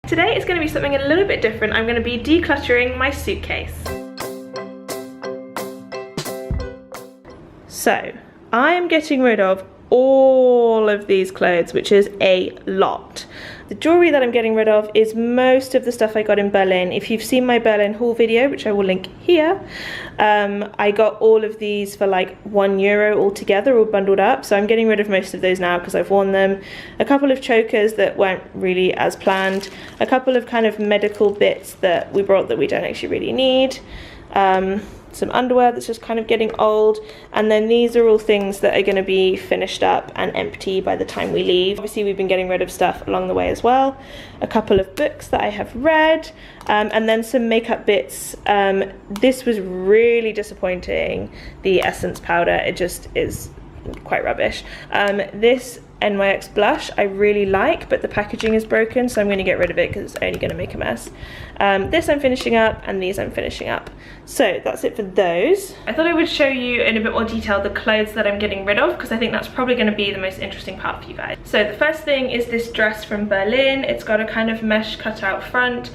Today is going to be something a little bit different. I'm going to be decluttering my suitcase. So, I am getting rid of all of these clothes, which is a lot. The jewelry that I'm getting rid of is most of the stuff I got in Berlin. If you've seen my Berlin haul video, which I will link here, I got all of these for like €1 altogether, all bundled up. So I'm getting rid of most of those now because I've worn them. A couple of chokers that weren't really as planned. A couple of kind of medical bits that we brought that we don't actually really need. Some underwear that's just kind of getting old, and then these are all things that are going to be finished up and empty by the time we leave. Obviously we've been getting rid of stuff along the way as well. A couple of books that I have read, and then some makeup bits. This was really disappointing, the Essence powder. It just is quite rubbish. This NYX blush I really like, but the packaging is broken, so I'm going to get rid of it because it's only going to make a mess. This I'm finishing up, and these I'm finishing up. So that's it for those. I thought I would show you in a bit more detail the clothes that I'm getting rid of, because I think that's probably going to be the most interesting part for you guys. So the first thing is this dress from Berlin. It's got a kind of mesh cutout front.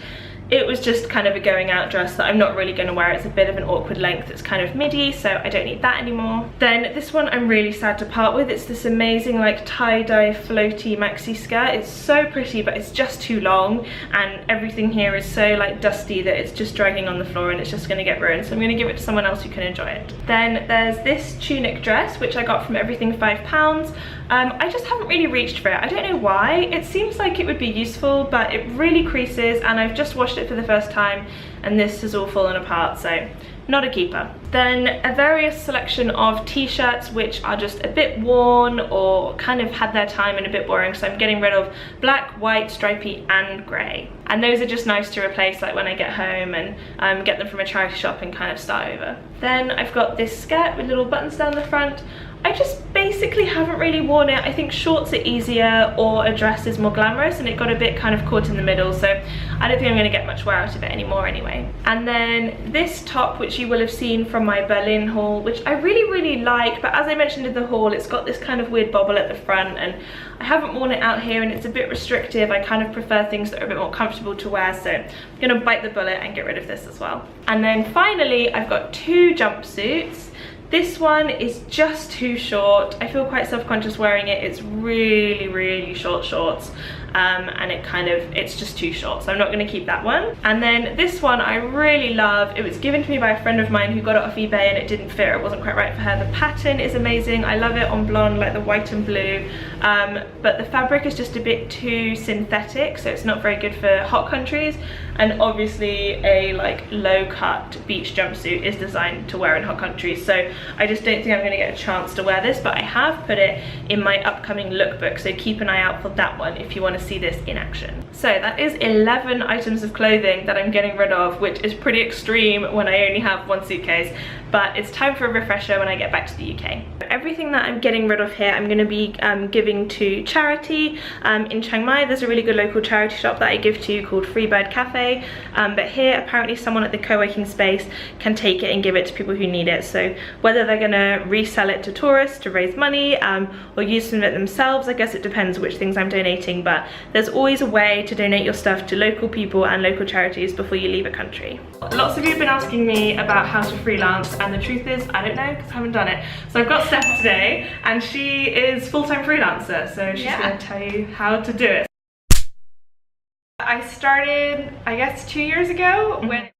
It was just kind of a going out dress that I'm not really going to wear. It's a bit of an awkward length. It's kind of midi, so I don't need that anymore. Then this one I'm really sad to part with. It's this amazing like tie-dye floaty maxi skirt. It's so pretty, but it's just too long, and everything here is so like dusty that it's just dragging on the floor and it's just going to get ruined. So I'm going to give it to someone else who can enjoy it. Then there's this tunic dress, which I got from Everything £5. I just haven't really reached for it. I don't know why. It seems like it would be useful, but it really creases, and I've just washed it for the first time and this has all fallen apart, so not a keeper. Then a various selection of t-shirts which are just a bit worn or kind of had their time and a bit boring, so I'm getting rid of black, white, stripy and grey. And those are just nice to replace like when I get home and get them from a charity shop and kind of start over. Then I've got this skirt with little buttons down the front. I just basically haven't really worn it. I think shorts are easier or a dress is more glamorous, and it got a bit kind of caught in the middle, so I don't think I'm going to get much wear out of it anymore anyway. And then this top, which you will have seen from my Berlin haul, which I really like, but as I mentioned in the haul, it's got this kind of weird bobble at the front, and I haven't worn it out here and it's a bit restrictive. I kind of prefer things that are a bit more comfortable to wear, so I'm going to bite the bullet and get rid of this as well. And then finally I've got two jumpsuits. This one is just too short. I feel quite self-conscious wearing it. It's really short shorts, and it's just too short, so I'm not going to keep that one. And then this one I really love. It was given to me by a friend of mine who got it off eBay and it didn't fit. It wasn't quite right for her. The pattern is amazing. I love it on blonde, like the white and blue, but the fabric is just a bit too synthetic, so it's not very good for hot countries. And obviously a like low-cut beach jumpsuit is designed to wear in hot countries, so I just don't think I'm going to get a chance to wear this, but I have put it in my upcoming lookbook, so keep an eye out for that one if you want to see this in action. So that is 11 items of clothing that I'm getting rid of, which is pretty extreme when I only have one suitcase, but it's time for a refresher when I get back to the UK. Everything that I'm getting rid of here I'm going to be giving to charity. In Chiang Mai there's a really good local charity shop that I give to called Free Bird Cafe, but here apparently someone at the co-working space can take it and give it to people who need it. So whether they're going to resell it to tourists to raise money or use some of it themselves, I guess it depends which things I'm donating, but there's always a way to donate your stuff to local people and local charities before you leave a country. Lots of you have been asking me about how to freelance, and the truth is I don't know because I haven't done it. So I've got Steph today, and she is full-time freelancer, so she's going to tell you how to do it. I started, I guess, 2 years ago when